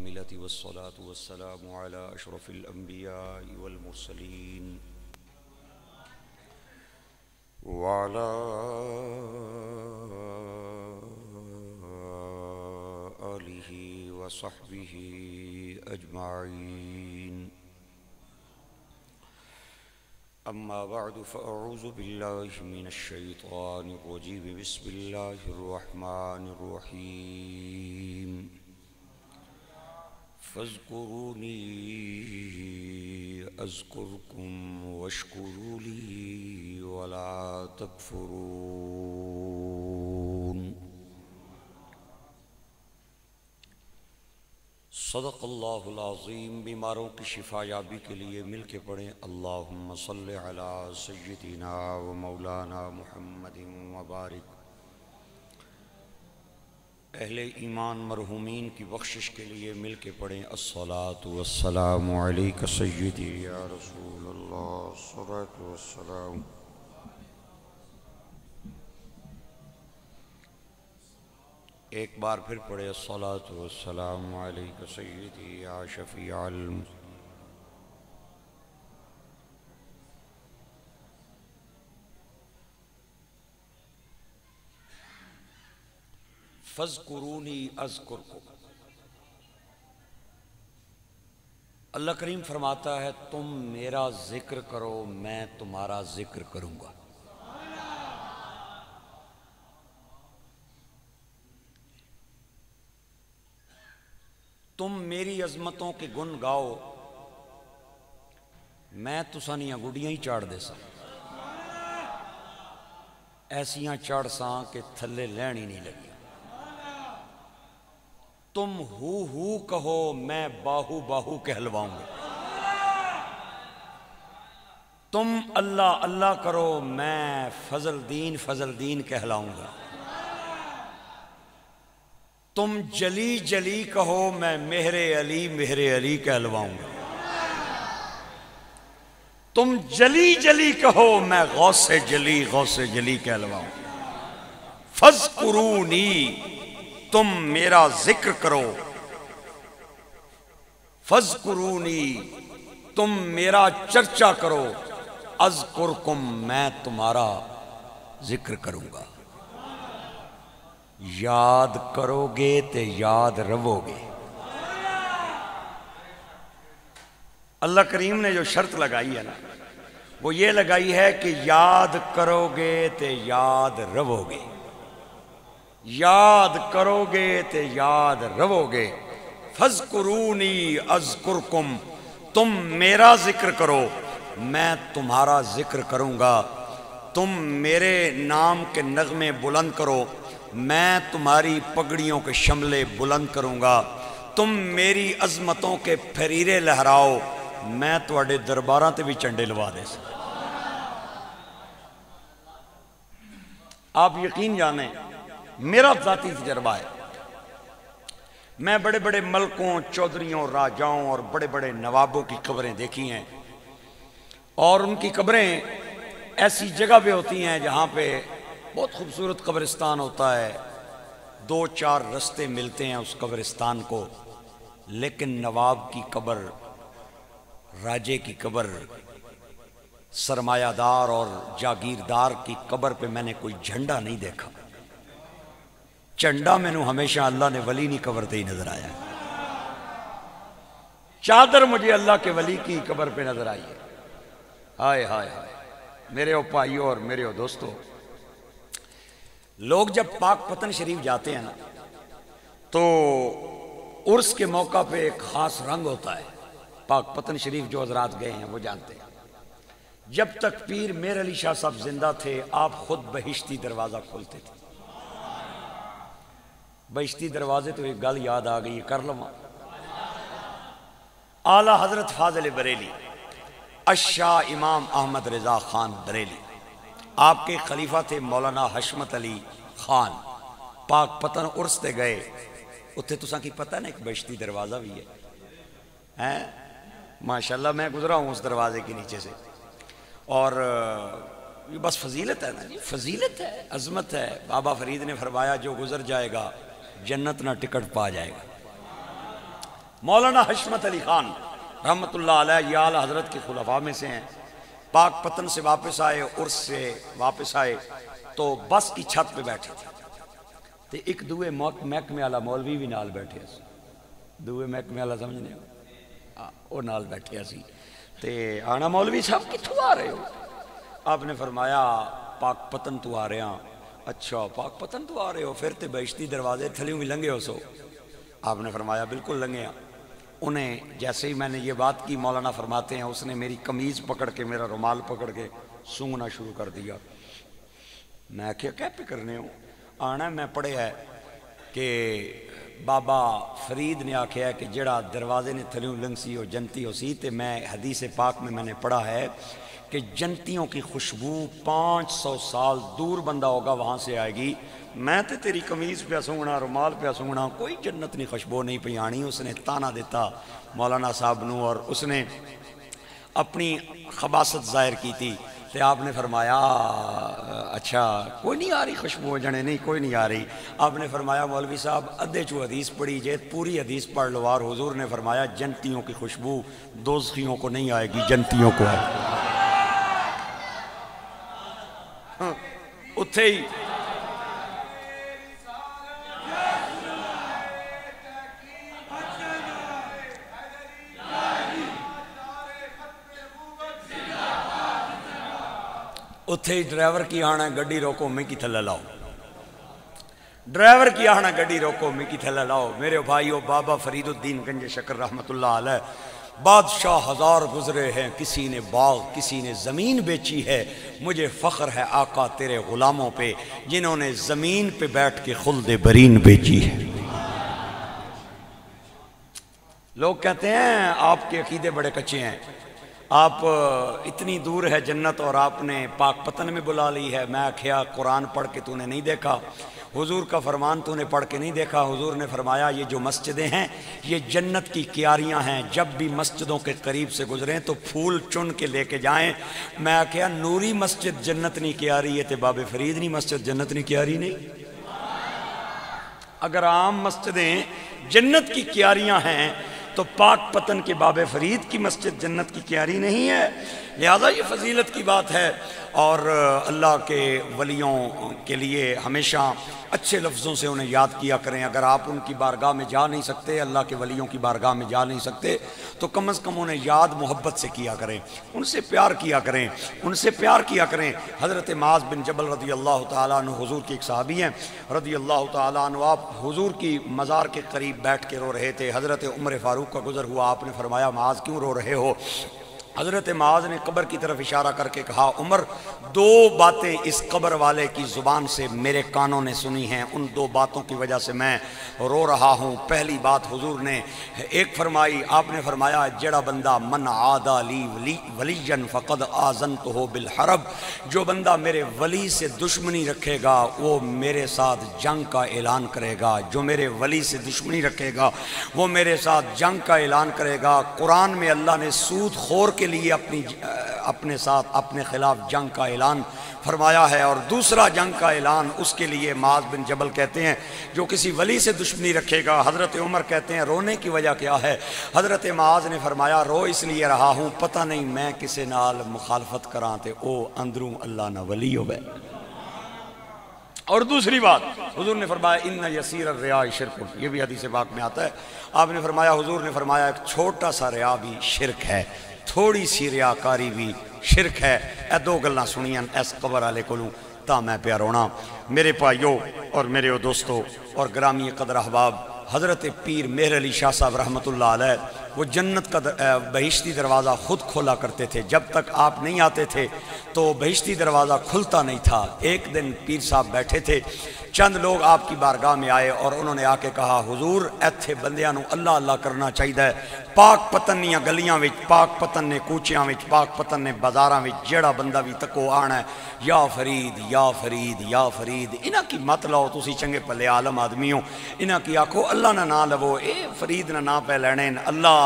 الكاملة والصلاة والسلام على أشرف الأنبياء والمرسلين وعلى آله وصحبه أجمعين. أما بعد فأعوذ بالله من الشيطان الرجيم. بسم الله الرحمن الرحيم. فاذكروني أذكركم واشكروا لي ولا تكفرون. صدق اللہ العظیم. بیماروں کی شفا یابی کے لیے مل کے پڑھیں اللہم صلی علی سیدنا و مولانا محمد وبارک. اہل ایمان مرحومین کی بخشش کے لیے مل کے پڑھیں الصلاۃ والسلام علیک سیدی یا رسول اللہ. الصلاۃ والسلام. ایک بار پھر پڑھے الصلاۃ والسلام علیک سیدی یا شفیع فاذکرونی اذکرکم. اللہ کریم فرماتا ہے تم میرا ذکر کرو میں تمہارا ذکر کروں گا. تم میری عظمتوں کے گن گاؤ میں تسانیاں گڈیاں ہی چاڑ دے سا ایسیاں چاڑ ساں کہ تھلے لین ہی نہیں لگی. تم ہو کہو میں باہو باہو کہلواؤں گا. تم اللہ اللہ کرو میں فضل دین کہلاؤں گا. تم جلی جلی کہو میں مہر علی کہلواؤں گا. تم جلی جلی کہو میں غوث جلی کہلواؤں گا. فاذکرونی تم میرا ذکر کرو. فاذکرونی تم میرا چرچا کرو. اذکرکم میں تمہارا ذکر کروں گا. یاد کرو گے تے یاد رو گے. اللہ کریم نے جو شرط لگائی ہے نا وہ یہ لگائی ہے کہ یاد کرو گے تے یاد رو گے. یاد کرو گے تے یاد رو گے. فاذکرونی اذکرکم تم میرا ذکر کرو میں تمہارا ذکر کروں گا. تم میرے نام کے نغمے بلند کرو میں تمہاری پگڑیوں کے شملے بلند کروں گا. تم میری عظمتوں کے پھریرے لہراؤ میں تواڈے درباراں تے بھی چنڈے لوا دے سا. آپ یقین جانیں میرا ذاتی تجربہ ہے. میں بڑے بڑے ملکوں چودھریوں راجاؤں اور بڑے بڑے نوابوں کی قبریں دیکھی ہیں اور ان کی قبریں ایسی جگہ پہ ہوتی ہیں جہاں پہ بہت خوبصورت قبرستان ہوتا ہے. 2-4 رستے ملتے ہیں اس قبرستان کو لیکن نواب کی قبر راجے کی قبر سرمایہ دار اور جاگیردار کی قبر پہ میں نے کوئی جھنڈا نہیں دیکھا. جھنڈا میں نے ہمیشہ اللہ نے ولی نہیں قبر تے ہی نظر آیا. چادر مجھے اللہ کے ولی کی قبر پہ نظر آئی ہے. ہائے ہائے ہائے میرے او بھائیوں اور میرے او دوستو. لوگ جب پاک پتن شریف جاتے ہیں نا تو عرس کے موقع پہ ایک خاص رنگ ہوتا ہے. پاک پتن شریف جو حضرات گئے ہیں وہ جانتے ہیں. جب تک پیر میر علی شاہ صاحب زندہ تھے آپ خود بہشتی دروازہ کھولتے تھے. بہشتی دروازے تو ایک گل یاد آ گئی کر لوں. اعلیٰ حضرت فاضل بریلی الشاہ امام احمد رضا خان بریلی آپ کے خلیفہ تھے مولانا حشمت علی خان. پاک پتن عرس تے گئے اتھے تساں کی پتہ نا ایک بہشتی دروازہ بھی ہے. ماشاءاللہ میں گزرا ہوں اس دروازے کے نیچے سے اور یہ بس فضیلت ہے نا جی. فضیلت ہے عظمت ہے. بابا فرید نے فرمایا جو گزر جائے گا جنت نہ ٹکٹ پا جائے گا. مولانا حشمت علی خان رحمت اللہ علیہ یہ اعلیٰ حضرت کے خلفاء میں سے ہیں. پاک پتن سے واپس آئے، عرس سے واپس آئے تو بس کی چھت پہ بیٹھے تھے تے ایک دوے محکمے والا مولوی بھی نال بیٹھے سی. دوے محکمے والا سمجھنے ہو وہ نال بیٹھے سی تے آنا مولوی صاحب کتھوں آ رہے ہو؟ آپ نے فرمایا پاک پتن تو آ رہے ہیں. اچھا پاک پتن تو آ رہے ہو، پھر تے بہشتی دروازے تھلیوں بھی لنگے ہو سو؟ آپ نے فرمایا بالکل لنگے ہیں. انہیں جیسے ہی میں نے یہ بات کی مولانا فرماتے ہیں اس نے میری قمیض پکڑ کے میرا رومال پکڑ کے سونگنا شروع کر دیا. میں کیا پہ کرنے ہوں؟ آنا میں پڑھے ہے کہ بابا فرید نے آکھیا ہے کہ جڑا دروازے نے تھلیوں لنگ سی ہو جنتی ہو سی. تے میں حدیث پاک میں نے پڑھا ہے کہ جنتیوں کی خوشبو 500 سال دور بندہ ہوگا وہاں سے آئے گی. میں تے تیری قمیض پہ سونگنا رومال پہ سونگنا کوئی جنت نہیں خوشبو نہیں پہ آنی. اس نے تانا دیتا مولانا صاحب نو اور اس نے اپنی خباست ظاہر کی تھی. تے آپ نے فرمایا اچھا کوئی نہیں آ رہی خوشبو جنے؟ نہیں کوئی نہیں آ رہی. آپ نے فرمایا مولوی صاحب ادھے چو حدیث پڑھی جے پوری حدیث پڑھ لو. اور حضور نے فرمایا جنتیوں کی خوشبو دوزخیوں کو نہیں آئے گی، جنتیوں کو آئے گی. اتھے ہی اتھے ہی ڈرائیور کی آنا گڈی روکو میں کی تھلے لاؤ. ڈرائیور کی آنا گڈی روکو میں کی تھلے لاؤ. میرے بھائیو بابا فرید الدین گنج شکر رحمت اللہ علیہ بادشاہ ہزار گزرے ہیں، کسی نے باغ کسی نے زمین بیچی ہے. مجھے فخر ہے آقا تیرے غلاموں پہ جنہوں نے زمین پہ بیٹھ کے خلد برین بیچی ہے. لوگ کہتے ہیں آپ کے عقیدے بڑے کچے ہیں، آپ اتنی دور ہے جنت اور آپ نے پاک پتن میں بلا لی ہے. میں کہا قرآن پڑھ کے تو نے نہیں دیکھا، حضور کا فرمان تو نے پڑھ کے نہیں دیکھا. حضور نے فرمایا یہ جو مسجدیں ہیں یہ جنت کی کیاریاں ہیں، جب بھی مسجدوں کے قریب سے گزریں تو پھول چن کے لے کے جائیں. میں کہا نوری مسجد جنت نہیں کیاری ہے تے باب فرید نہیں مسجد جنت نہیں کیاری نہیں. اگر عام مسجدیں جنت کی کیاریاں ہیں تو پاک پتن کے باب فرید کی مسجد جنت کی کیاری نہیں ہے. لہذا یہ فضیلت کی بات ہے اور اللہ کے ولیوں کے لیے ہمیشہ اچھے لفظوں سے انہیں یاد کیا کریں. اگر آپ ان کی بارگاہ میں جا نہیں سکتے، اللہ کے ولیوں کی بارگاہ میں جا نہیں سکتے، تو کم از کم انہیں یاد محبت سے کیا کریں، ان سے پیار کیا کریں، ان سے پیار کیا کریں. حضرت معاذ بن جبل رضی اللہ تعالیٰ عنہ حضور کی ایک صحابی ہیں رضی اللہ تعالیٰ عنہ، آپ حضور کی مزار کے قریب بیٹھ کے رو رہے تھے. حضرت عمر فاروق کا گزر ہوا، آپ نے فرمایا معاذ کیوں رو رہے ہو؟ حضرت معاذ نے قبر کی طرف اشارہ کر کے کہا عمر دو باتیں اس قبر والے کی زبان سے میرے کانوں نے سنی ہیں، ان دو باتوں کی وجہ سے میں رو رہا ہوں. پہلی بات حضور نے ایک فرمائی، آپ نے فرمایا جڑا بندہ من عادا لی ولیًا فقد آذنتہ بالحرب، جو بندہ میرے ولی سے دشمنی رکھے گا وہ میرے ساتھ جنگ کا اعلان کرے گا. جو میرے ولی سے دشمنی رکھے گا وہ میرے ساتھ جنگ کا اعلان کرے گا. قرآن میں اللہ نے سود خور کے لیے اپنے ساتھ اپنے خلاف جنگ کا اعلان فرمایا ہے، اور دوسرا جنگ کا اعلان اس کے لیے معاذ بن جبل کہتے ہیں جو کسی ولی سے دشمنی رکھے گا. حضرت عمر کہتے ہیں رونے کی وجہ کیا ہے؟ حضرت معاذ نے فرمایا رو اس لیے رہا ہوں پتہ نہیں میں کسے نال مخالفت کراں تے او اندروں اللہ نہ ولی ہوئے. اور دوسری بات حضور نے فرمایا ان یسیر الریا شرک، یہ بھی حدیث پاک میں آتا ہے. آپ نے فرمایا حضور نے فرمایا ایک چھوٹا سا ریا بھی شرک ہے، تھوڑی سی ریاکاری بھی شرک ہے. اے دو گلاں سنیاں اس قبر والے کولوں تا میں پیا رونا. میرے بھائیو اور میرے دوستو اور گرامی قدر احباب، حضرت پیر مہر علی شاہ صاحب رحمت اللہ علیہ وہ جنت کا بہشتی دروازہ خود کھولا کرتے تھے. جب تک آپ نہیں آتے تھے تو بہشتی دروازہ کھلتا نہیں تھا. ایک دن پیر صاحب بیٹھے تھے، چند لوگ آپ کی بارگاہ میں آئے اور انہوں نے آ کے کہا حضور ایتھے بندیاں نو اللہ اللہ کرنا چاہیے. پاک پتن نیاں گلیاں وچ، پاک پتن نے کوچیاں وچ، پاک پتن نے بازاراں وچ جیڑا بندہ بھی تکو آنا ہے یا فرید یا فرید یا فرید. انہاں کی مت لاؤ، تسی چنگے پلے عالم آدمی ہو، انہاں کی آکھو اللہ نہ نہ لو، اے فرید نہ نہ پہ لینے، اللہ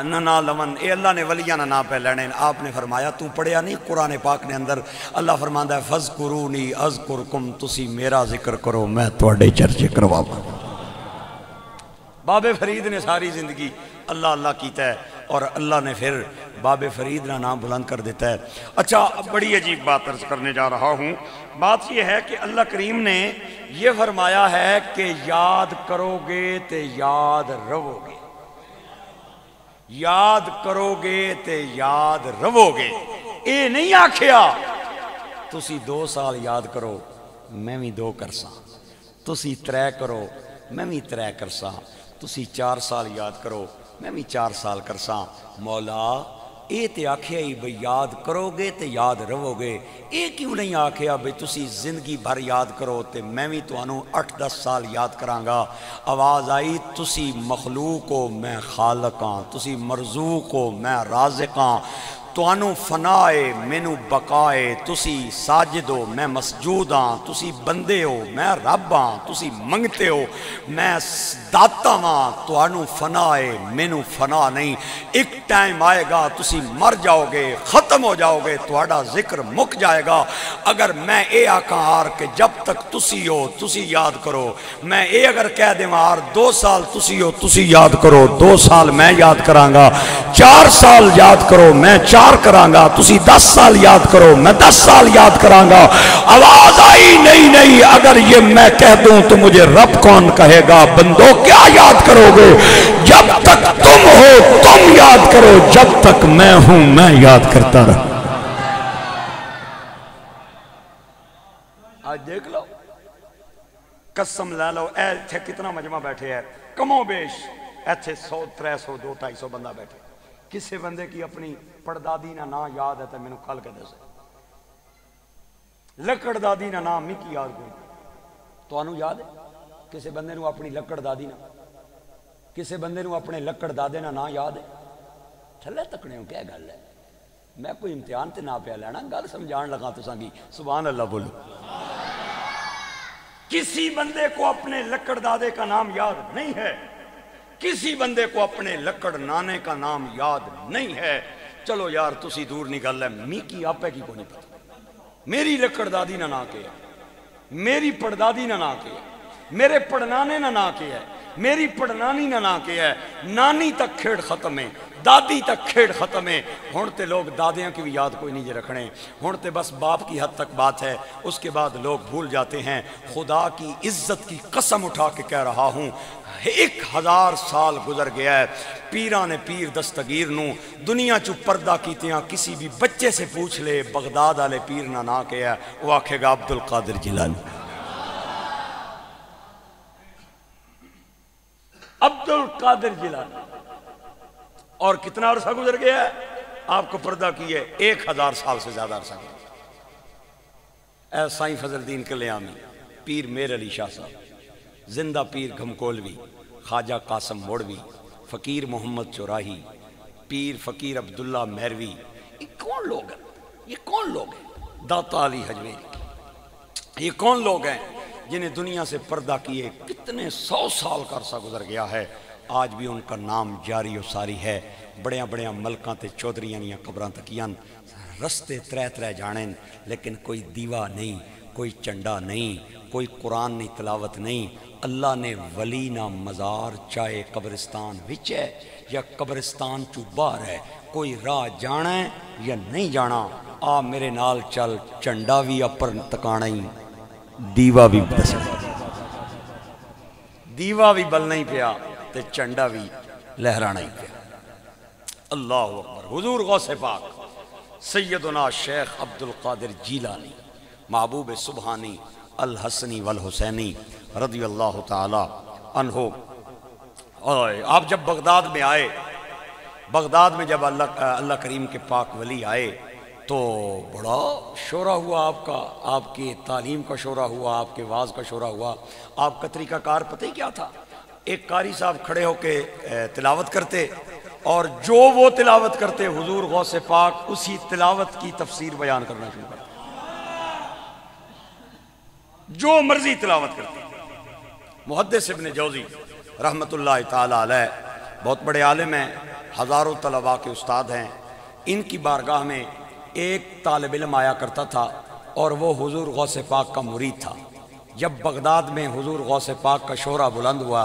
نہ لون، اے اللہ نے ولیاں نہ پہ لینے. آپ نے فرمایا تو پڑھیا نہیں قرآن پاک نے اندر اللہ فرماندا ہے فذکرونی اذکرکم، تسی میرا ذکر کرو میں تواڈے چرچے کرواواں. بابے فرید نے ساری زندگی اللہ اللہ کیتا ہے اور اللہ نے پھر بابے فرید کا نام بلند کر دیتا ہے۔ اچھا بڑی عجیب بات عرض کرنے جا رہا ہوں، بات یہ ہے کہ اللہ کریم نے یہ فرمایا ہے کہ یاد کرو گے تے یاد رو گے، یاد کرو گے تے یاد رو گے۔ اے نہیں آکھیا تسی 2 سال یاد کرو میں بھی 2 کرساں، تسی 3 کرو میں بھی 3 کرساں، تسی 4 سال یاد کرو میں بھی 4 سال کرساں۔ مولا اے تے آکھیا ہی بھئی یاد کرو گے تے یاد رو گے، اے کیوں نہیں آکھیا بھئی تسی زندگی بھر یاد کرو تے میں بھی توانوں 8-10 سال یاد کرانگا۔ آواز آئی تسی مخلوق ہو میں خالق ہاں، تسی مرزوق ہو میں رازق ہاں، توانوں فنائے مینوں بقائے، تسی ساجد ہو میں مسجود ہاں، تسی بندے ہو میں رب ہاں، تسی منگتے ہو میں داتا ہاں، توانوں فنائے مینوں فنا نہیں۔ ایک ٹائم آئے گا تسی مر جاؤ گے، ختم ہو جاؤ گے، تہاڈا ذکر مک جائے گا۔ اگر میں اے آکھاں ہار کہ جب تک تسی ہو تسی یاد کرو، میں اے اگر کہہ دیں ہار 2 سال تسی ہو تسی یاد کرو، 2 سال میں یاد کرانگا، 4 سال یاد کرو میں 4 کرانگا، تسی 10 سال یاد کرو میں 10 سال یاد کرانگا۔ آواز آئی نہیں نہیں، اگر یہ میں کہہ دوں تو مجھے رب کون کہے گا؟ بندو کیا یاد کرو گے؟ جب تک تم ہو تم یاد کرو، جب تک میں ہوں میں یاد کرتا رہا۔ آج دیکھ لو، قسم لے لو، اے تھے کتنا مجمع بیٹھے ہے، کموں بیش ایتھے 100 300 200 250 بندہ بیٹھے، کسے بندے کی اپنی پڑدادی نہ نا یاد ہے تو میں نے کھال کے دے سے لکڑ دادی نہ نام کی یاد کوئی تو انہوں یاد ہے؟ کسے بندے نو اپنی لکڑ دادی نہ، کسے بندے نو اپنے لکڑ دادے نہ نا یاد ہے؟ تھلے تکنے ہوں کیا گل ہے؟ میں کوئی امتحان تے نہ پیا لینا، گل سمجھان لگا تو سانگی سبحان اللہ بولو۔ کسی بندے کو اپنے لکڑ دادے کا نام یاد نہیں ہے، کسی بندے کو اپنے لکڑ نانے کا نام یاد نہیں ہے۔ چلو یار تسی دور نہیں گل ہے، می کی آپ ہے کی کو نہیں پتا، میری لکڑ دادی نہ کے ہے، میری پڑدادی نہ کے ہے، میرے پڑنانے نہ کے ہے، میری پڑنانی نہ کے ہے، نانی تک کھیڑ ختم ہے، دادی تک کھیڑ ختم ہے۔ ہونتے لوگ دادیاں کی بھی یاد کوئی نہیں جے رکھنے، ہونتے بس باپ کی حد تک بات ہے، اس کے بعد لوگ بھول جاتے ہیں۔ خدا کی عزت کی قسم اٹھا کے کہہ رہا ہوں، 1000 سال گزر گیا ہے، پیران پیر دستگیر نو دنیا چو پردہ کیتیاں کسی بھی بچے سے پوچھ لے بغداد آلے پیر نہ کہ ہے، وہ آکھے گا عبدالقادر جیلانی، عبدالقادر جیلانی۔ اور کتنا عرصہ گزر گیا ہے؟ آپ کو پردہ کیے 1000 سال سے زیادہ عرصہ گزر گیا۔ اے سائیں فضل الدین کلیامی، پیر میر علی شاہ صاحب، زندہ پیر گھمکولوی، خواجہ قاسم موڑوی، فقیر محمد چوراہی، پیر فقیر عبداللہ مہروی، یہ کون لوگ ہیں؟ یہ کون لوگ ہیں؟ داتا علی حجویری، یہ کون لوگ ہیں جنہیں دنیا سے پردہ کیے کتنے 100 سال کا عرصہ گزر گیا ہے، آج بھی ان کا نام جاری و ساری ہے۔ بڑیاں بڑیاں ملکاں تے چودھریاں نیاں قبراں تکیاں، رستے 3 جانیں، لیکن کوئی دیوا نہیں، کوئی چنڈا نہیں، کوئی قرآن نہیں تلاوت نہیں۔ اللہ نے ولی نہ مزار چاہے قبرستان وچ ہے یا قبرستان چو باہر ہے، کوئی راہ جانا ہے یا نہیں جانا، آ میرے نال چل، چنڈا بھی اپر تکانا ہی، دیوا بھی دسے، دیوا بھی بلنا ہی پیا تے چنڈا بھی لہرانا ہی پیا۔ اللہ اکبر۔ حضور غوث پاک سیدنا شیخ عبدالقادر جیلانی محبوب سبحانی الحسنی والحسینی رضی اللہ تعالی عنہ، آپ جب بغداد میں آئے، بغداد میں جب اللہ کریم کے پاک ولی آئے تو بڑا شورہ ہوا آپ کا، آپ کی تعلیم کا شورہ ہوا، آپ کے واز کا شورہ ہوا۔ آپ کا طریقہ کار پتہ ہی کیا تھا؟ ایک قاری صاحب کھڑے ہو کے تلاوت کرتے، اور جو وہ تلاوت کرتے حضور غوث پاک اسی تلاوت کی تفسیر بیان کرنا شروع کرتے، جو مرضی تلاوت کرتے۔ محدث ابن جوزی رحمت اللہ تعالی علیہ بہت بڑے عالم ہیں، ہزاروں طلباء کے استاد ہیں، ان کی بارگاہ میں ایک طالب علم آیا کرتا تھا اور وہ حضور غوث پاک کا مرید تھا۔ جب بغداد میں حضور غوث پاک کا شورہ بلند ہوا،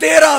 13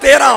13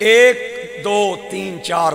1 2 3 4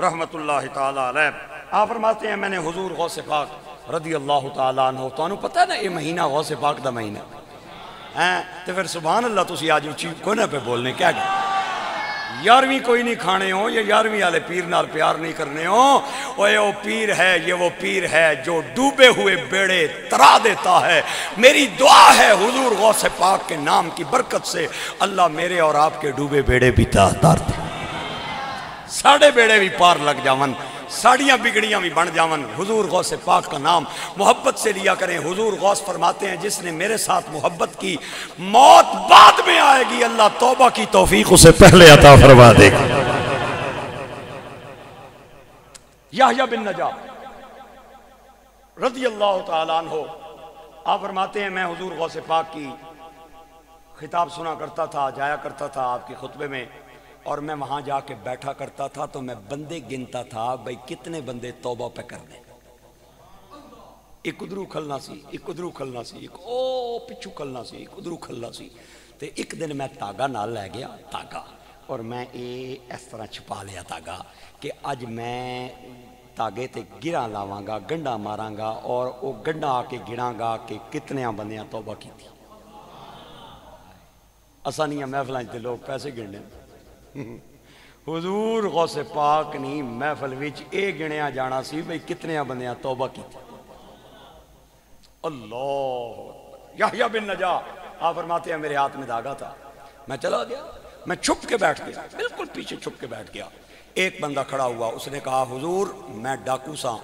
رحمت اللہ تعالیٰ علیہ، آپ فرماتے ہیں میں نے حضور غوث پاک رضی اللہ تعالیٰ عنہ، تو انہوں پتہ نا یہ مہینہ غوث پاک دا مہینہ ہے، تو پھر سبحان اللہ تسی آج اچھی کوئی نہ پہ بولنے کیا گئے، یارویں کوئی نہیں کھانے ہو، یہ یارویں والے پیر نال پیار نہیں کرنے ہو، وہ پیر ہے، یہ وہ پیر ہے جو ڈوبے ہوئے بیڑے ترا دیتا ہے۔ میری دعا ہے حضور غوث پاک کے نام کی برکت سے اللہ میرے اور آپ کے ڈوبے بیڑے بھی تار دے، ساڑھے بیڑے بھی پار لگ جاون، ساڑیاں بگڑیاں بھی بن جاون۔ حضور غوث پاک کا نام محبت سے لیا کریں۔ حضور غوث فرماتے ہیں جس نے میرے ساتھ محبت کی موت بعد میں آئے گی، اللہ توبہ کی توفیق اسے پہلے عطا فرما دے گا۔ یحییٰ بن نجار رضی اللہ تعالیٰ عنہ، آپ فرماتے ہیں میں حضور غوث پاک کی خطاب سنا کرتا تھا، جایا کرتا تھا آپ کے خطبے میں، اور میں وہاں جا کے بیٹھا کرتا تھا تو میں بندے گنتا تھا بھئی کتنے بندے توبہ پہ کر دیں، ایک ادھرو کھلنا سی، ایک ادھرو کھلنا سی، ایک او پچھو کھلنا سی، ایک ادھرو کھلنا سی۔ تو ایک دن میں تاگا نال لے گیا، تاگا، اور میں اس طرح چھپا لیا تاگا کہ اج میں تاگے تے گراں لاواں گا، گنڈا ماراں گا، اور وہ گنڈا آ کے گراں گا کہ کتنے بندیاں توبہ کی تھی۔ آسانیاں محفلیں تے لوگ پیسے گننے، حضور غوث پاک نہیں محفل وچ اے گنیا جانا سی بھئی کتنے بندیاں توبہ کی تھی۔ اللہ، یحییٰ بن نجار آپ فرماتے ہیں میرے ہاتھ میں دھاگا تھا، میں چلا گیا، میں چھپ کے بیٹھ گیا، بالکل پیچھے چھپ کے بیٹھ گیا۔ ایک بندہ کھڑا ہوا، اس نے کہا حضور میں ڈاکو سا،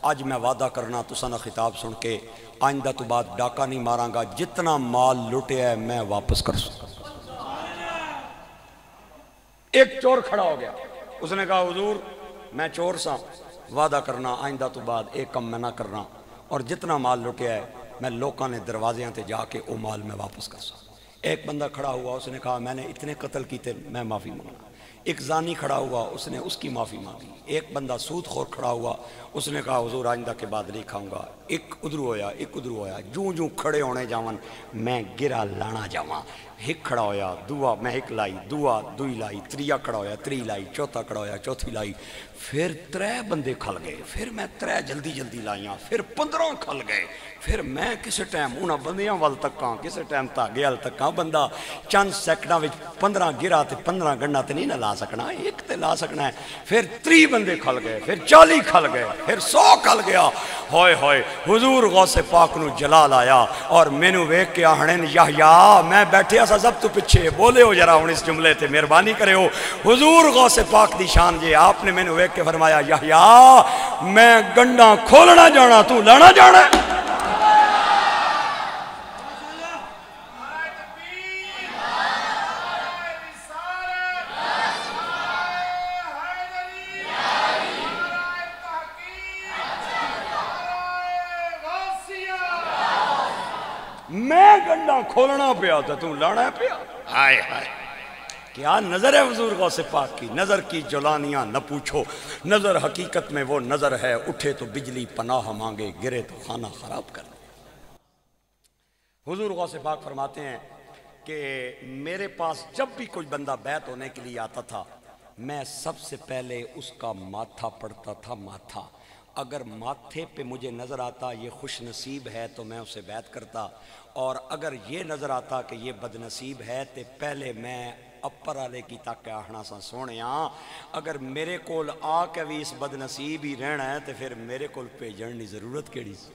آج میں وعدہ کرنا تو سنا خطاب سن کے آئندہ تو بعد ڈاکا نہیں ماراں گا، جتنا مال لٹے ہے میں واپس کر سکتا۔ ایک چور کھڑا ہو گیا، اس نے کہا حضور میں چور سا، وعدہ کرنا آئندہ تو بعد ایک کم میں نہ کرنا، اور جتنا مال لٹیا ہے میں لوکاں نے دروازیاں تے جا کے وہ مال میں واپس کر سکتا۔ ایک بندہ کھڑا ہوا، اس نے کہا میں نے اتنے قتل کیتے، میں معافی مانگا۔ ایک زانی کھڑا ہوا، اس نے اس کی معافی مانگی۔ ایک بندہ سود خور کھڑا ہوا، اس نے کہا حضور آئندہ کے بعد نہیں کھاؤں گا۔ ایک ادھرو ہویا، ایک ادھرو ہویا، جوں جوں کھڑے ہونے جاون میں گرا لانا جاواں۔ ایک کھڑا ہویا، دعا میں ایک لائی، دعا دوئی لائی، تریا کھڑا ہویا، تری لائی، چوتھا کھڑا ہویا، چوتھی لائی، پھر 3 بندے کھل گئے، پھر میں 3 جلدی جلدی لائیاں، پھر 15 کھل گئے۔ پھر میں کسے ٹائم انہاں بندیاں وال تکاں، کسے ٹائم تاگے وال تکاں، بندہ چند سیکنڈاں وچ 15 گرا تے 15 گنڈا تے نہیں نہ لا سکنا، ایک تے لا سکنا ہے۔ پھر 30 بندے کھل گئے، پھر 40 کھل گئے، پھر 100 کھل گیا۔ ہوئے ہوئے حضور غوث پاک نو جلال آیا، اور مینوں ویکھ کے آہنن یحییٰ میں بیٹھیا سا سب تو پچھے، بولے ہو جرا ہن اس جملے تے مہربانی کرے ہو، حضور غوث پاک دی شان جے، آپ نے مینوں ویکھ کے فرمایا یحییٰ میں گنڈا کھولنا جانا، تو لانا جانا ہے۔ میں گنڈا کھولنا پیا تھا، تو لانا پیا۔ ہائے ہائے کیا نظر ہے حضور غوث پاک کی، نظر کی جولانیاں نہ پوچھو، نظر حقیقت میں وہ نظر ہے، اٹھے تو بجلی پناہ مانگے، گرے تو خانہ خراب کر دے۔ حضور غوث پاک فرماتے ہیں کہ میرے پاس جب بھی کوئی بندہ بیعت ہونے کے لیے آتا تھا، میں سب سے پہلے اس کا ماتھا پڑھتا تھا، ماتھا۔ اگر ماتھے پہ مجھے نظر آتا یہ خوش نصیب ہے تو میں اسے بیعت کرتا، اور اگر یہ نظر آتا کہ یہ بد نصیب ہے تو پہلے میں اپر والے کی تک آہنا سا سونیاں، اگر میرے کول آ کے بھی اس بد نصیب ہی رہنا ہے تو پھر میرے کول بھیجن دی ضرورت کیڑی سی؟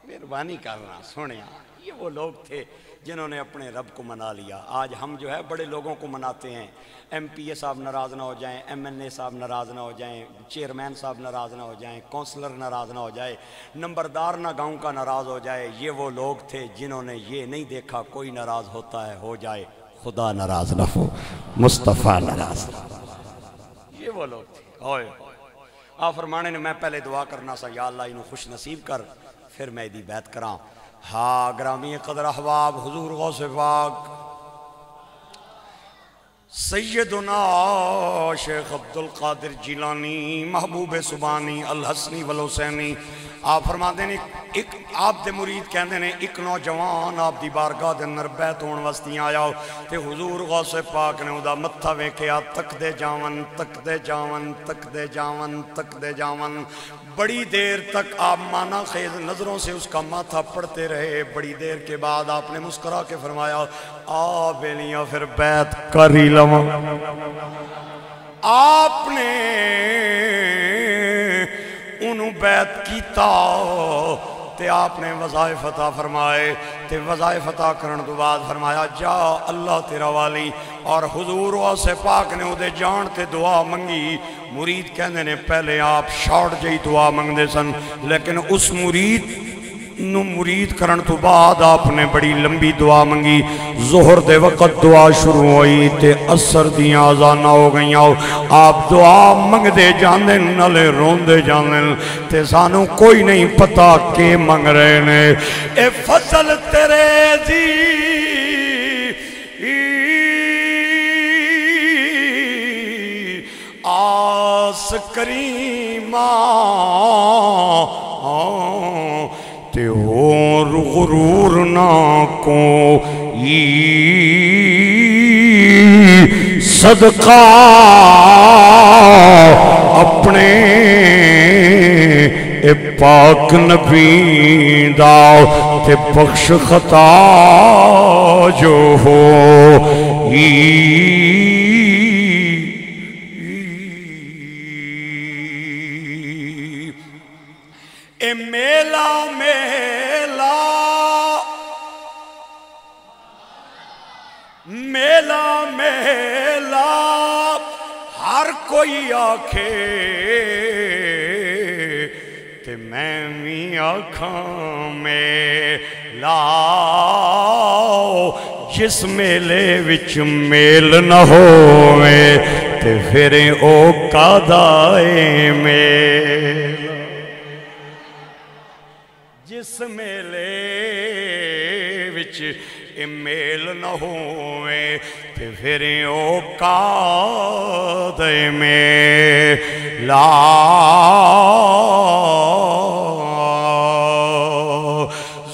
مہربانی کرنا سونیا۔ یہ وہ لوگ تھے جنہوں نے اپنے رب کو منا لیا۔ آج ہم جو ہے بڑے لوگوں کو مناتے ہیں، ایم پی اے صاحب ناراض نہ ہو جائیں، ایم این اے صاحب ناراض نہ ہو جائیں، چیئرمین صاحب ناراض نہ ہو جائیں، کونسلر ناراض نہ ہو جائے، نمبردار نہ گاؤں کا ناراض ہو جائے۔ یہ وہ لوگ تھے جنہوں نے یہ نہیں دیکھا کوئی ناراض ہوتا ہے ہو جائے، خدا ناراض نہ ہو، مصطفیٰ ناراض نہ ہو۔ یہ وہ لوگ تھے۔ ہوئے آپ فرمانے نے میں پہلے دعا کرنا سا یا اللہ انہوں خوش نصیب کر، پھر میں دی بیعت کراں۔ ہاں گرامی قدر احباب، حضور غوث پاک سیدنا شیخ عبدالقادر جیلانی محبوب سبحانی الحسنی والحسینی آپ فرماتے ہیں ایک آپ دے مرید کہندے نے ایک نوجوان آپ دی بارگاہ دے اندر بیعت ہون واسطے آیا تے حضور غوث پاک نے اودہ متھا ویکھیا تک دے جاون تک دے جاون تک دے جاون تک دے جاون بڑی دیر تک آپ مانا خیز نظروں سے اس کا ماتھا پڑھتے رہے بڑی دیر کے بعد آپ نے مسکرا کے فرمایا آ بیلیاں پھر بیعت کر ہی لواں آپ نے انہوں بیعت کیتا تے آپ نے وظائف عطا فرمائے تے وظائف عطا کرن تو بعد فرمایا جا اللہ تیرا والی اور حضور غوث پاک نے ادھے جان تے دعا منگی مرید کہنے نے پہلے آپ شارٹ جئی دعا منگ دے سن لیکن اس مرید کرن تو بعد آپ نے بڑی لمبی دعا منگی ظہر دے وقت دعا شروع ہوئی تے عصر دیاں آزانہ ہو گئیں آپ دعا منگ دے جانن نلے رون دے جانن تے سانوں کوئی نہیں پتا کہ منگ رہے نے اے فضل تیرے دی آس کریمہ تے اور غرور نہ کوئی صدقہ اپنے اے پاک نبی دا تے بخش خطا جو ہو اے میلا میلا میلا میلا ہر کوئی آکھے تے میں بھی آکھاں میلا جس میلے وچ میل نہ ہوئے تے پھر او قادائے میلا جس میلے وچ میل نہ ہوئے تے پھر اوقات میلا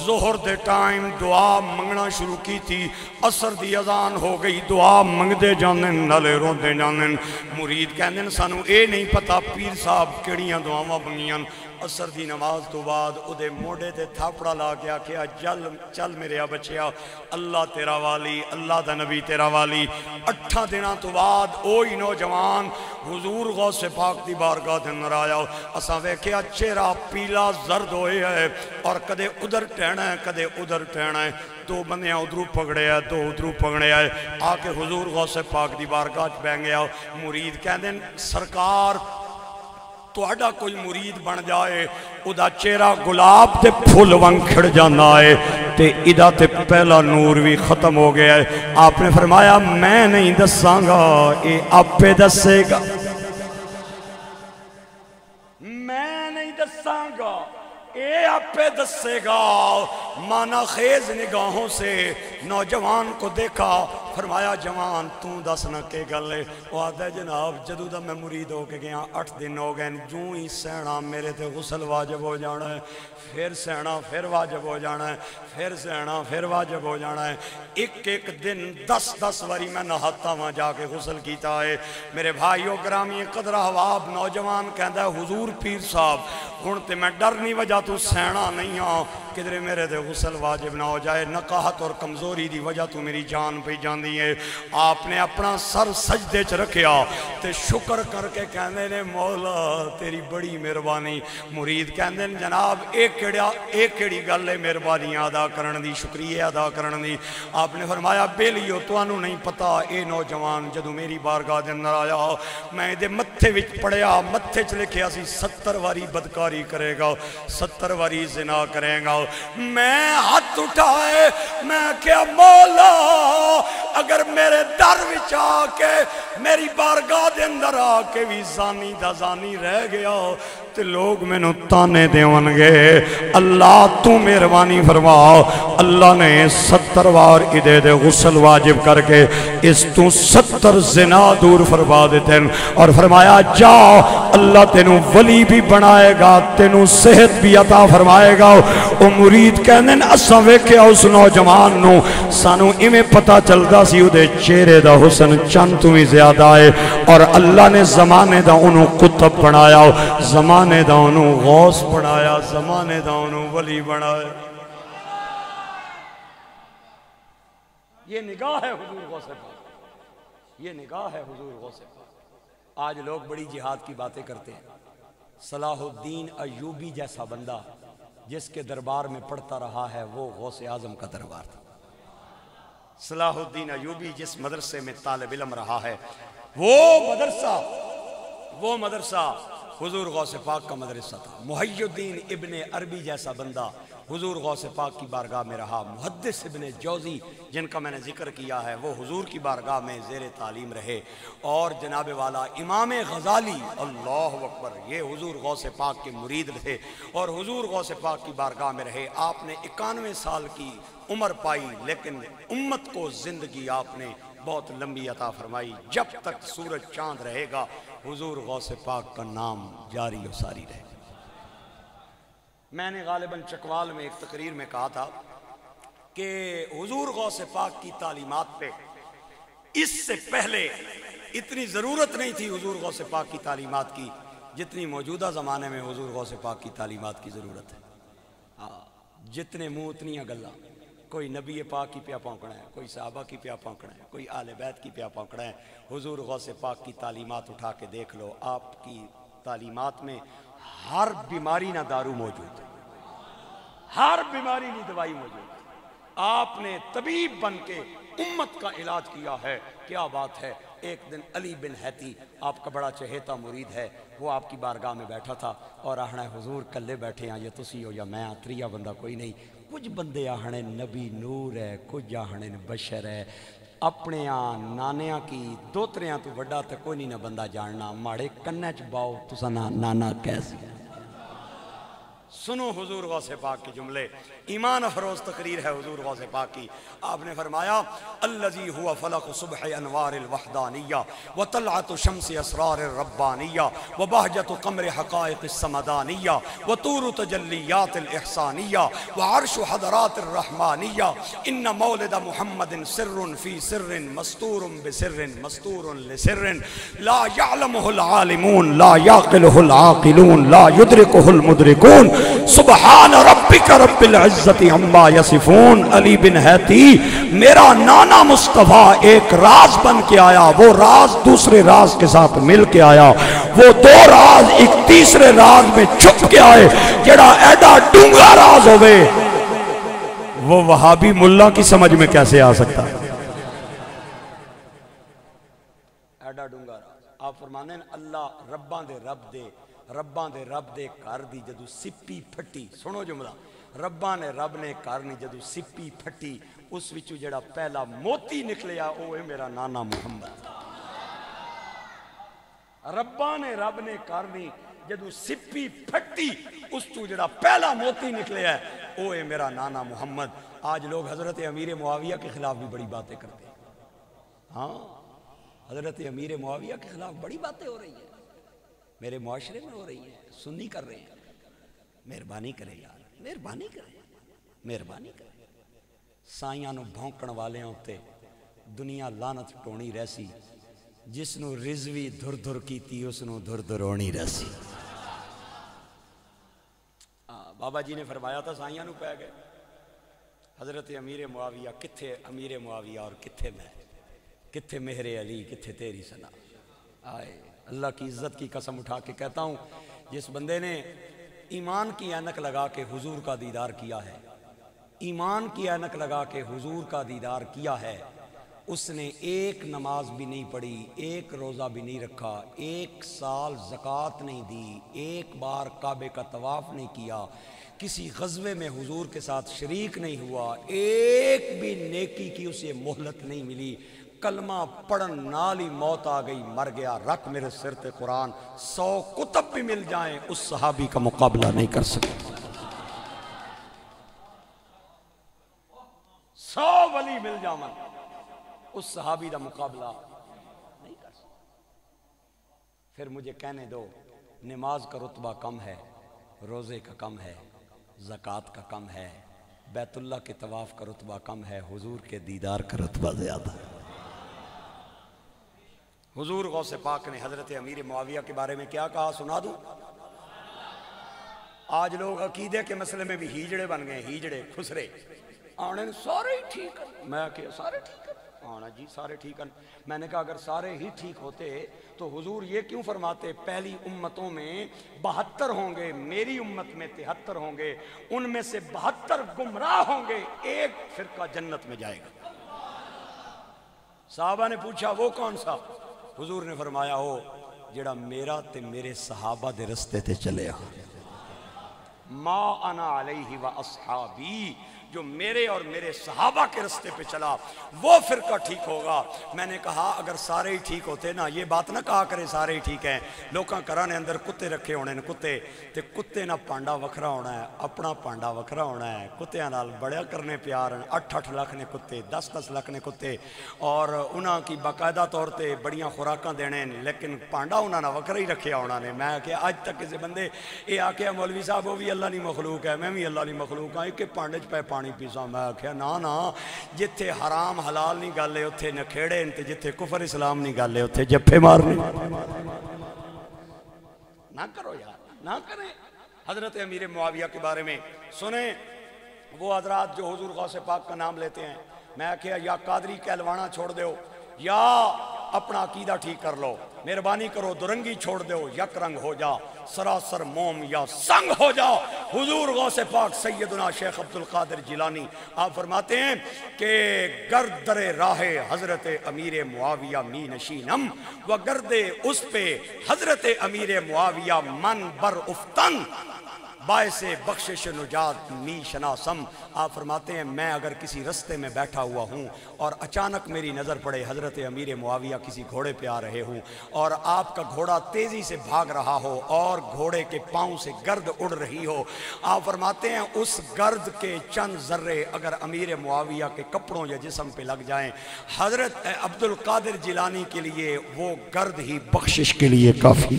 ظہر دے ٹائم دعا منگنا شروع کی تھی عصر دی اذان ہو گئی دعا منگ دے جانن نالے رو دے جانن مرید کہندن سانو اے نہیں پتا پیر صاحب کیڑیاں دعاواں منگیاں عصر دی نماز تو بعد ادھے موڑے تے تھاپڑا لا گیا کہ چل میرے بچیا اللہ تیرا والی اللہ دا نبی تیرا والی 8 دنوں تو بعد اوہی نوجوان حضور غوث پاک دی بارگاہ دے اندر آیا اساں ویکھیا چہرہ پیلا زرد ہوئے ہے اور کدے ادھر ٹہنا ہے کدے ادھر ٹہنا ہے دو بندیاں ادھروں پکڑے ہیں دو ادھروں پکڑے ہیں آکے حضور غوث پاک دی بارگاہ بین گیا مرید کہندیں سرکار توڑا کوئی مرید بن جائے ادا چہرہ گلاب تے پھول ونگ کھڑ جانا ہے تے ادا تے پہلا نور بھی ختم ہو گیا ہے آپ نے فرمایا میں نہیں دساں گا اے آپ پہ دسے گا میں نہیں دساں گا اے آپ پہ دسے گا مانا خیز نگاہوں سے نوجوان کو دیکھا فرمایا جوان تو دسنا کے گلے وہ آدھا ہے جناب جدو دا میں مرید ہو کے گیا 8 دن ہو گئے جو ہی سہنا میرے تے غسل واجب ہو جانا ہے پھر سہنا پھر واجب ہو جانا ہے پھر سہنا پھر واجب ہو جانا ہے ایک دن 10 واری میں نہاتا وہاں جا کے غسل کیتا ہے میرے بھائیو گرامی قدر حواب نوجوان کہندہ ہے حضور پیر صاحب ہونتے میں ڈر نہیں وجہ تو سہنا نہیں ہاں کدھرے میرے دے غسل واجب نہ ہو جائے نقاہت اور کمزوری دی وجہ تو میری جان پہ جان دی ہے آپ نے اپنا سر سجدے چ رکھیا تے شکر کر کے کہنے نے مولا تیری بڑی مہربانی مرید کہنے جناب ایک کیڑی گل ہے مہربانی ادا کرن دی شکریہ ادا کرن دی آپ نے فرمایا بیلیو تو انہوں نہیں پتا اے نوجوان جدو میری بارگاہ دے اندر آیا میں دے متھے وچ پڑھیا متھے چ لکھیا سی 70 واری بدکاری کرے گا 70 واری زنا کرے گا میں ہاتھ اٹھائے میں کیا مولا اگر میرے در وچ آ کے میری بارگاہ دے اندر آ کے بھی زانی دا زانی رہ گیا تے لوگ میں نو تانے دیون گے اللہ تو مہربانی فرما اللہ نے 70 وار ادے دے غسل واجب کر کے اس تو 70 زنا دور فرما دیتے ہیں اور فرمایا جا اللہ تینوں ولی بھی بنائے گا تینوں صحت بھی عطا فرمائے گا او مرید کہنے اساں ویکھیا اس نوجوان نو سانو ایویں پتہ چلدا سی او دے چہرے دا حسن چند تو ہی زیادہ ہے اور اللہ نے زمانے دا انہوں قطب بنایا زمانے دا انہوں غوث بنایا زمانے دا انہوں ولی بنایا یہ نگاہ ہے حضور غوث پاک یہ نگاہ ہے حضور غوث پاک آج لوگ بڑی جہاد کی باتیں کرتے ہیں صلاح الدین ایوبی جیسا بندہ جس کے دربار میں پڑھتا رہا ہے وہ غوث اعظم کا دربار تھا صلاح الدین ایوبی جس مدرسے میں طالب علم رہا ہے وہ مدرسہ حضور غوث پاک کا مدرسہ تھا محی الدین ابن عربی جیسا بندہ حضور غوث پاک کی بارگاہ میں رہا محدث ابن جوزی جن کا میں نے ذکر کیا ہے وہ حضور کی بارگاہ میں زیر تعلیم رہے اور جناب والا امام غزالی اللہ اکبر یہ حضور غوث پاک کے مرید تھے اور حضور غوث پاک کی بارگاہ میں رہے آپ نے 91 سال کی عمر پائی لیکن امت کو زندگی آپ نے بہت لمبی عطا فرمائی جب تک سورج چاند رہے گا حضور غوث پاک کا نام جاری و ساری رہے گا میں نے غالباً چکوال میں ایک تقریر میں کہا تھا کہ حضور غوث پاک کی تعلیمات پہ اس سے پہلے اتنی ضرورت نہیں تھی حضور غوث پاک کی تعلیمات کی جتنی موجودہ زمانے میں حضور غوث پاک کی تعلیمات کی ضرورت ہے جتنے منہ اتنی گلاں کوئی نبی پاک کی پیا پونکنا ہے کوئی صحابہ کی پیا پونکنا ہے کوئی آل بیت کی پیا پونکنا ہے حضور غوث پاک کی تعلیمات اٹھا کے دیکھ لو آپ کی تعلیمات میں ہر بیماری نہ دارو موجود ہے ہر بیماری نہ دوائی موجود ہے آپ نے طبیب بن کے امت کا علاج کیا ہے کیا بات ہے ایک دن علی بن حیتی آپ کا بڑا چہیتا مرید ہے وہ آپ کی بارگاہ میں بیٹھا تھا اور آہنا حضور کلے بیٹھے ہیں یا تسی ہو یا میں تریا بندہ کوئی نہیں کچھ بندے آہنے نبی نور ہے کچھ آہنے بشر ہے اپنے نانیاں کی دوتریاں تو بڑا تے کوئی نہیں نہ بندہ جاننا ماڑے کننے چ باؤ تسا نانا کیسی سنو حضور غوث پاک کے جملے ایمان افروز تقریر ہے حضور غوث پاک کی آپ نے فرمایا الذی هو فلق صبح انوار الوحدانیہ وطلعت شمس اسرار الربانیہ وبہجت قمر حقائق السمدانیہ وطور تجلیات الاحسانیہ وعرش حضرات الرحمانیہ ان مولد محمد سر فی سر مستور بسر مستور لسر لا يعلمه العالمون لا يعقله العاقلون لا يدركه المدركون سبحان ربک رب العزت عما یصفون علی بن حیتی میرا نانا مصطفیٰ ایک راز بن کے آیا وہ راز دوسرے راز کے ساتھ مل کے آیا وہ دو راز ایک تیسرے راز میں چھپ کے آئے جڑا ایڈا ڈونگا راز ہوئے وہ وہابی ملا کی سمجھ میں کیسے آ سکتا ایڈا ڈونگا راز آپ فرمانے ہیں اللہ ربان دے رب دے کار دی جدو سپی پھٹی سنو جملہ ربان نے رب نے کار نہیں جدو سپی پھٹی اس وچو جڑا پہلا موتی نکلیا او ہے میرا نانا محمد ربان نے رب نے کار نہیں جدو سپی پھٹی اس تو جڑا پہلا موتی نکلیا ہے او ہے میرا نانا محمد آج لوگ حضرت امیر معاویہ کے خلاف بھی بڑی باتیں کرتے ہیں ہاں حضرت امیر معاویہ کے خلاف بڑی باتیں ہو رہی ہیں میرے معاشرے میں ہو رہی ہے سنی کر رہے ہیں مہربانی کرے یار مہربانی کرے سائیاں نو بھونکن والے ہوتے دنیا لانت ٹونی رہسی جس نو رضوی دھر دھر کیتی اس نو دھر دھر ہونی رہسی بابا جی نے فرمایا تھا سائیاں نو پہ گئے حضرت امیر معاویہ کتھے امیر معاویہ اور کتھے میں کتھے مہر علی کتھے تیری سنا آئے اللہ کی عزت کی قسم اٹھا کے کہتا ہوں جس بندے نے ایمان کی اینک لگا کے حضور کا دیدار کیا ہے ایمان کی اینک لگا کے حضور کا دیدار کیا ہے اس نے ایک نماز بھی نہیں پڑھی، ایک روزہ بھی نہیں رکھا، 1 سال زکوٰۃ نہیں دی، ایک بار کعبے کا طواف نہیں کیا، کسی غزوے میں حضور کے ساتھ شریک نہیں ہوا، ایک بھی نیکی کی اسے مہلت نہیں ملی، کلمہ پڑھن نال ہی موت آ گئی، مر گیا۔ رکھ میرے سر تے قرآن، 100 کتب بھی مل جائیں اس صحابی کا مقابلہ نہیں کر سکتے، 100 ولی مل جاون اس صحابی دا مقابلہ نہیں کر سکتے۔ پھر مجھے کہنے دو، نماز کا رتبہ کم ہے، روزے کا کم ہے، زکوٰۃ کا کم ہے، بیت اللہ کے طواف کا رتبہ کم ہے، حضور کے دیدار کا رتبہ زیادہ ہے۔ حضور غوث پاک نے حضرت امیر معاویہ کے بارے میں کیا کہا، سنا دوں؟ آج لوگ عقیدے کے مسئلے میں بھی ہیجڑے بن گئے، ہیجڑے خسرے، آنے سارے ہی ٹھیک ہیں، میں کہ سارے ٹھیک ہیں، آنا جی سارے ٹھیک ہیں۔ میں نے کہا اگر سارے ہی ٹھیک ہوتے تو حضور یہ کیوں فرماتے پہلی امتوں میں 72 ہوں گے، میری امت میں 73 ہوں گے، ان میں سے 72 گمراہ ہوں گے، ایک فرقہ جنت میں جائے گا۔ صحابہ نے پوچھا وہ کون سا؟ حضور نے فرمایا ہو جڑا میرا تے میرے صحابہ دے رستے تے چلے ہاں، ما انا علیہ و اصحابی، جو میرے اور میرے صحابہ کے رستے پہ چلا وہ فرقہ ٹھیک ہوگا۔ میں نے کہا اگر سارے ہی ٹھیک ہوتے نا، یہ بات نہ کہا کرے سارے ہی ٹھیک ہیں، لوکاں کرانے اندر کتے رکھے ہونے نے، کتے تے کتے نہ پانڈا وکھرا ہونا ہے، اپنا پانڈا وکھرا ہونا ہے، کتیاں نال بڑیا کرنے پیار ہیں، 8-8 لاکھ نے کتے، 10-10 لاکھ نے کتے، اور انہاں کی باقاعدہ طور تے بڑیاں خوراکاں دینے، لیکن پانڈا انہاں نہ وکھرا ہی رکھیا ہونا نے۔ میں کہ آج تک کسی بندے یہ آکھیا مولوی صاحب وہ بھی اللہ نہیں مخلوق ہے، میں بھی اللہ نہیں مخلوق ہاں، ایک پانڈے چ پہ پانی پیسا۔ میں کہا نا جتھے حرام حلال نہیں گالے اتھے نکھیڑے، جتھے کفر اسلام نہیں گالے اتھے جپے مارنے۔ نہ کرو یار، نہ کریں۔ حضرت امیر معاویہ کے بارے میں سنیں، وہ حضرات جو حضور غوث پاک کا نام لیتے ہیں، میں کہا یا قادری کہلوانا چھوڑ دیو یا اپنا عقیدہ ٹھیک کر لو، مہربانی کرو درنگی چھوڑ دیو، یک رنگ ہو جا، سراسر موم یا سنگ ہو جا۔ حضور غوث پاک سیدنا شیخ عبدالقادر جیلانی آپ فرماتے ہیں کہ گرد در راہ حضرت امیر معاویہ می نشینم و گرد اس پہ حضرت امیر معاویہ من بر افتن باعث بخشش نجات می شناسم۔ آپ فرماتے ہیں میں اگر کسی رستے میں بیٹھا ہوا ہوں اور اچانک میری نظر پڑے حضرت امیر معاویہ کسی گھوڑے پہ آ رہے ہوں اور آپ کا گھوڑا تیزی سے بھاگ رہا ہو اور گھوڑے کے پاؤں سے گرد اڑ رہی ہو، آپ فرماتے ہیں اس گرد کے چند ذرے اگر امیر معاویہ کے کپڑوں یا جسم پہ لگ جائیں، حضرت عبدالقادر جیلانی کے لیے وہ گرد ہی بخشش کے لیے کافی،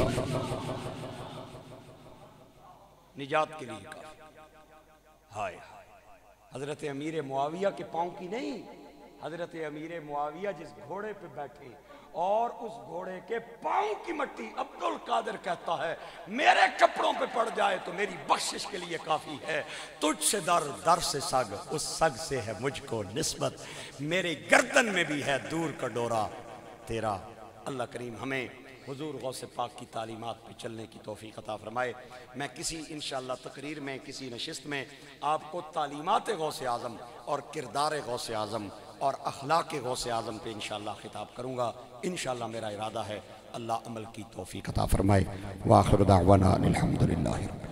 نجات کے لیے کافی۔ ہائے حضرت امیر معاویہ کے پاؤں کی نہیں، حضرت امیر معاویہ جس گھوڑے پہ بیٹھے اور اس گھوڑے کے پاؤں کی مٹی عبدالقادر کہتا ہے میرے کپڑوں پہ پڑ جائے تو میری بخشش کے لیے کافی ہے۔ تجھ سے در سے سگ، اس سگ سے ہے مجھ کو نسبت، میرے گردن میں بھی ہے دور کا ڈورا تیرا۔ اللہ کریم ہمیں حضور غوث پاک کی تعلیمات پہ چلنے کی توفیق عطا فرمائے۔ میں کسی انشاءاللہ تقریر میں، کسی نشست میں آپ کو تعلیمات غوث اعظم اور کردار غوث اعظم اور اخلاق غوث اعظم پہ انشاءاللہ خطاب کروں گا۔ انشاءاللہ میرا ارادہ ہے، اللہ عمل کی توفیق عطا فرمائے۔ وآخر دعوانا الحمدللہ۔